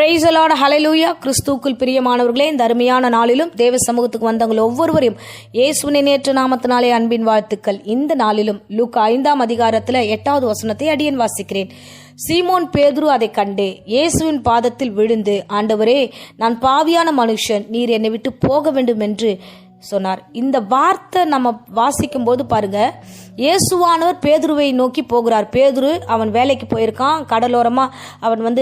Praise the Lord, ஹல்லேலூயா. கிறிஸ்துவுக்குள் பிரியமானவர்களே, இந்த அருமையான நாளிலும் தேவ சமூகத்துக்கு வந்தவங்க ஒவ்வொருவரையும் இயேசுவின் நேற்று நாமத்தினாலே அன்பின் வாழ்த்துக்கள். இந்த நாளிலும் லூக்கா 5ஆம் அதிகாரத்தில் 8வது வசனத்தை அடியேன் வாசிக்கிறேன். சீமோன் பேதுரு அதை கண்டு இயேசுவின் பாதத்தில் விழுந்து, ஆண்டவரே, நான் பாவியான மனுஷன், நீர் என்னை விட்டு போக வேண்டும் என்று சொன்னார். இந்த வார்த்தை நம்ம வாசிக்கும் போது பாருங்க, இயேசுவானவர் பேதுருவை நோக்கி போகிறார். பேதுரு அவன் வேலைக்கு போயிருக்கான், கடலோரமா அவன்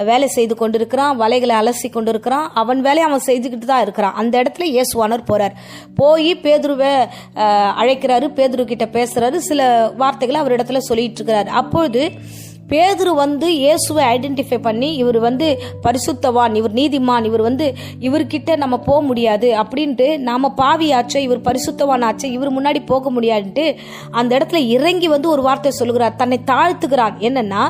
வேலை செய்து கொண்டிருக்கிறான், வலைகளை அலசி கொண்டிருக்கிறான், அவன் வேலையை அவன் செஞ்சுக்கிட்டு தான் இருக்கிறான். அந்த இடத்துல இயேசுவானவர் போறார். போய் பேதுருவை அழைக்கிறாரு, பேதுரு கிட்ட பேசுறாரு, சில வார்த்தைகளை அவர் இடத்துல சொல்லிட்டு இருக்கிறாரு. அப்பொழுது பேதுரு இயேசுவை ஐடென்டிஃபை பண்ணி, இவர் பரிசுத்தவான், இவர் நீதிமான், இவர்கிட்ட நம்ம போக முடியாது அப்படின்ட்டு, நாம பாவியாச்சே, இவர் பரிசுத்தவான் ஆச்சு, இவர் முன்னாடி போக முடியாதுன்ட்டு அந்த இடத்துல இறங்கி ஒரு வார்த்தை சொல்லுகிறார், தன்னை தாழ்த்துகிறான். என்னன்னா,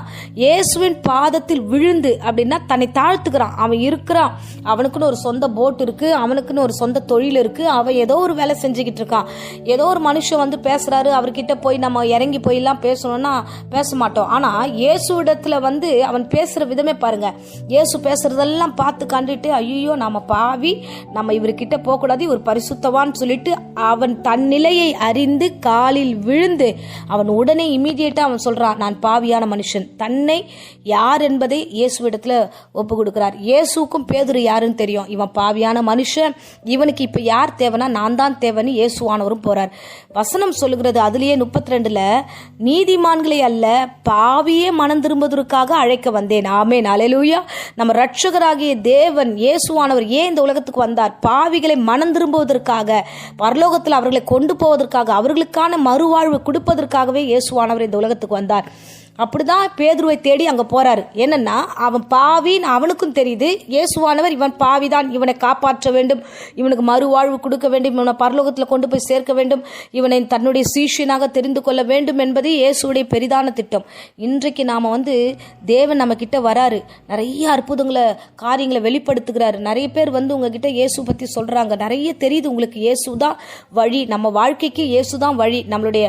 இயேசுவின் பாதத்தில் விழுந்து அப்படின்னா தன்னை தாழ்த்துக்கிறான். அவன் இருக்கிறான், அவனுக்குன்னு ஒரு சொந்த போட் இருக்கு, அவனுக்குன்னு ஒரு சொந்த தொழில் இருக்கு, அவன் ஏதோ ஒரு வேலை செஞ்சுக்கிட்டு இருக்கான். ஏதோ ஒரு மனுஷன் பேசுறாரு, அவர்கிட்ட போய் நம்ம இறங்கி போயெல்லாம் பேசணும்னா பேச மாட்டோம். ஆனா இயேசு இடத்துல அவன் பேசுற விதமே பாருங்க. இயேசு பேசுறதெல்லாம் பார்த்து கண்டுட்டு, ஐயோ நம்ம பாவி, நம்ம இவர்கிட்ட போக கூடாது, இவர் பரிசுத்தவான்னு சொல்லிட்டு அவன் தன் நிலையை அறிந்து காலில் விழுந்து, அவன் உடனே இமீடியட்டா அவன் சொல்றான், நான் பாவியான மனுஷன். தன்னை யார் என்பதை இயேசு இடத்துல ஒப்பு கொடுக்கிறார். இயேசுக்கும் பேதுரு யாருன்னு தெரியும். இவன் பாவியான மனுஷன், இவனுக்கு இப்ப யார் தேவைன்னா நான் தான் தேவைன்னு இயேசுவானவரும் போறார். வசனம் சொல்லுகிறது அதுலயே 32ல, நீதிமான்களை அல்ல பாவியே மனம் திரும்புவதற்காக அழைக்க வந்தேன். ஆமென், அல்லேலூயா. நம்ம ரட்சகராகிய தேவன் இயேசுவானவர் ஏன் இந்த உலகத்துக்கு வந்தார்? பாவிகளை மனம் திரும்புவதற்காக, பரலோகத்தில் அவர்களை கொண்டு போவதற்காக, அவர்களுக்கான மறுவாழ்வு கொடுப்பதற்காகவே இயேசுவானவர் இந்த உலகத்துக்கு வந்தார். அப்படிதான் பேதுருவை தேடி அங்க போறாரு. என்னன்னா, அவன் பாவின்னு அவனுக்கும் தெரியுது. இயேசுவானவர் இவன் பாவிதான், இவனை காப்பாற்ற வேண்டும், இவனுக்கு மறுவாழ்வு கொடுக்க வேண்டும், இவனை பரலோகத்தில் கொண்டு போய் சேர்க்க வேண்டும், இவனை தன்னுடைய சீஷனாக தெரிந்து கொள்ள வேண்டும் என்பது இயேசுடைய பெரிதான திட்டம். இன்றைக்கு நாம தேவன் நம்ம கிட்ட வராரு, நிறைய அற்புதங்களை காரியங்களை வெளிப்படுத்துகிறாரு. நிறைய பேர் உங்ககிட்ட இயேசு பத்தி சொல்றாங்க, நிறைய தெரியுது உங்களுக்கு. இயேசுதான் வழி, நம்ம வாழ்க்கைக்கு இயேசுதான் வழி, நம்மளுடைய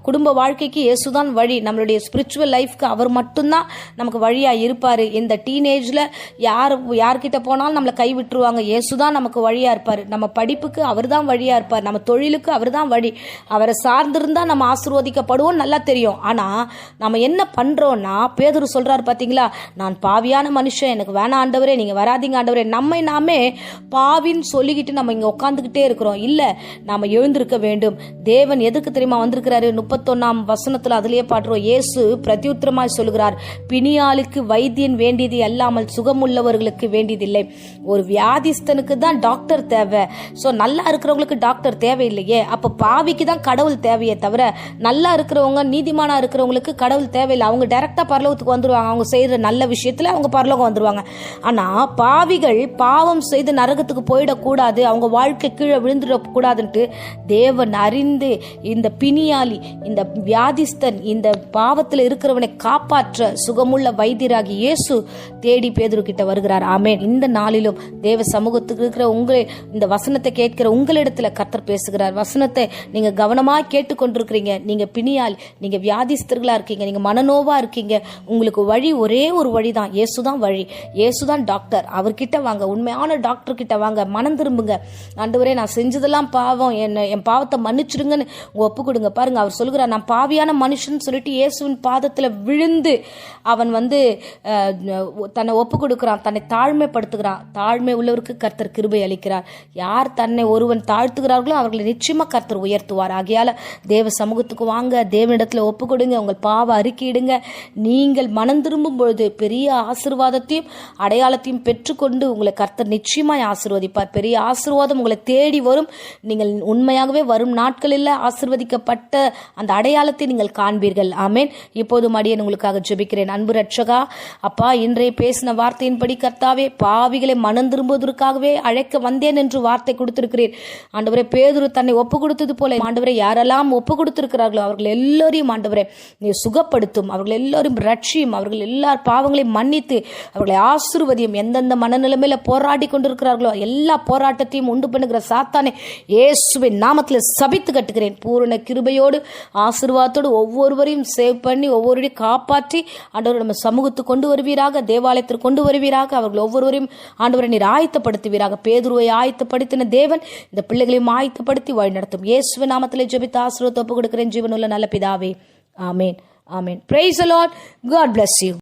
குடும்ப வாழ்க்கைக்கு இயேசுதான் வழி, நம்மளுடைய ஸ்பிரிச்சுவல் லைஃப்க்கு அவர் மட்டும்தான் நமக்கு வழியா இருப்பாரு. இந்த டீனேஜ்ல யார்கிட்ட போனாலும் நம்மளை கை விட்டுருவாங்க, இயேசுதான் நமக்கு வழியா இருப்பாரு. நம்ம படிப்புக்கு அவர் தான் வழியா இருப்பார், நம்ம தொழிலுக்கு அவர் தான் வழி. அவரை சார்ந்திருந்தா நம்ம ஆசீர்வதிக்கப்படுவோம், நல்லா தெரியும். ஆனா நம்ம என்ன பண்றோம்னா, பேதுரு சொல்றாரு பாத்தீங்களா, நான் பாவியான மனுஷன், எனக்கு வேணாம் ஆண்டவரே, நீங்க வராதீங்க ஆண்டவரே. நம்மை நாமே பாவின்னு சொல்லிக்கிட்டு நம்ம இங்க உட்காந்துக்கிட்டே இருக்கிறோம். இல்ல, நாம எழுந்திருக்க வேண்டும். தேவன் எதுக்கு தெரியுமா வந்திருக்கிறாரு? 31ஆம் வசனத்துல அதுலயே பாடுறோம். இயேசு பிரத்யுத்தரமாய் சொல்கிறார், பிணியாளுக்கு வைத்தியன் வேண்டியது அல்லாமல் சுகமுள்ளவர்களுக்கு வேண்டியதில்லை. ஒரு வியாதிஸ்தனுக்கு தான் டாக்டர் தேவை. சோ நல்லா இருக்கிறவங்களுக்கு டாக்டர் தேவையில்லையே. அப்ப பாவிக்கு தான் கடவுள் தேவையே தவிர, நல்லா இருக்கிறவங்க, நீதிமானா இருக்கிறவங்களுக்கு கடவுள் தேவையில்லை. அவங்க டைரக்டா பரலோகத்துக்கு வந்துருவாங்க, அவங்க செய்யற நல்ல விஷயத்துல அவங்க பரலோகம் வந்துருவாங்க. ஆனா பாவிகள் பாவம் செய்து நரகத்துக்கு போயிடக்கூடாது, அவங்க வாழ்க்கை கீழே விழுந்துடக்கூடாதுன்ட்டு தேவன் அறிந்து இந்த பிணியாளி, இந்த வியாதிஸ்தன், இந்த பாவத்தில் இருக்கிறவனை காப்பாற்ற சுகமுள்ள வைத்தியராகி இயேசு தேடி பேதுரு கிட்ட வருகிறார். ஆமென். இந்த நாளிலும் தேவ சமூகத்துக்கு இருக்கிற உங்களை, இந்த வசனத்தை கேட்கிற உங்களிடத்துல கர்த்தர் பேசுகிறார். வசனத்தை நீங்க கவனமா கேட்டுக்கொண்டிருக்கிறீங்க. நீங்க பிணியால், நீங்க வியாதிஸ்தர்களா இருக்கீங்க, நீங்க மனநோவா இருக்கீங்க, உங்களுக்கு வழி ஒரே ஒரு வழிதான், இயேசுதான் வழி, இயேசுதான் டாக்டர். அவர்கிட்ட வாங்க, உண்மையான டாக்டர் கிட்ட வாங்க, மனம் திரும்புங்க. ஆண்டவரே, நான் செஞ்சதெல்லாம் பாவம், என் பாவத்தை மன்னிச்சிடுங்கன்னு ஒப்பு கொடுங்க. பாருங்க, அவர் சொல்லுகிறார், நான் பாவியான மனுஷன் சொல்லிட்டு இயேசுவின் பாதத்துல விழுந்து அவன் தன்னை ஒப்பு கொடுக்கிறான், தன்னை தாழ்மைப்படுத்துகிறான். தாழ்மை உள்ளவருக்கு கர்த்தர் கிருபை அளிக்கிறார். யார் தன்னை ஒருவன் தாழ்த்துகிறார்களோ அவர்களை நிச்சயமா கர்த்தர் உயர்த்துவார். ஆகையால தேவ சமூகத்துக்கு வாங்க, தேவனிடத்துல ஒப்பு கொடுங்க, உங்கள் பாவ அறிக்கையிடுங்க. நீங்கள் மனம் திரும்பும் பொழுது பெரிய ஆசீர்வாதத்தையும் அடையாளத்தையும் பெற்றுக்கொண்டு உங்களை கர்த்தர் நிச்சயமாய் ஆசீர்வதிப்பார். பெரிய ஆசீர்வாதம் உங்களை தேடி வரும். நீங்கள் உண்மையாகவே வரும் நாட்களில் ஆசீர்வதிக்கப்பட்ட அந்த அடையாளத்தை நீங்கள் காண்பீர்கள். ஆமென். இப்போதும் அடியேன் உங்களுக்காக ஜெபிக்கிறேன். அன்பு ரட்சகா, அப்பா, இன்றைய பேசின வார்த்தையின்படி கர்த்தாவே, பாவிகளை மனம் திரும்புவதற்காகவே அழைக்க வந்தேன் என்று வார்த்தை கொடுத்திருக்கிறேன். ஆண்டவரே, பேதுரு தன்னை ஒப்பு கொடுத்தது போல ஆண்டவரே, யாரெல்லாம் ஒப்பு கொடுத்திருக்கிறார்களோ அவர்கள் எல்லோரையும் ஆண்டவரே நீ சுகப்படுத்தும், அவர்கள் எல்லோரும் ரட்சியும், அவர்கள் எல்லார் பாவங்களையும் மன்னித்து அவர்களை ஆசீர்வதியும். எந்தெந்த மனநிலைமையில போராடி கொண்டிருக்கிறார்களோ எல்லா போராட்டத்தையும் உண்டு பண்ணுகிற சாத்தானே இயேசுவின் நாமத்தில் சபித்து கட்டுகிறேன். பூரண கிருபையோடு ஆசீர்வாதத்தோடு ஒவ்வொருவரையும் சேவ் பண்ணி ஒவ்வொருவரையும் காப்பாற்றி ஆண்டவர் நம்ம சமூகத்துக்கு கொண்டு வருவீராக, தேவாலயத்திற்கு கொண்டு வருவீராக. அவர்கள் ஒவ்வொருவரையும் ஆண்டவரை நீர் ஆயத்தப்படுத்துவீராக. பேதுருவை ஆயத்தப்படுத்தின தேவன் இந்த பிள்ளைகளையும் ஆயத்தப்படுத்தி வழி நடத்தும். இயேசுவின் நாமத்திலே ஜெபித்து ஆசீர்வாதத்தை ஒப்புக் கொடுக்கிறேன் ஜீவனுள்ள நல்ல பிதாவே. ஆமேன், ஆமேன். Praise the Lord. God bless you.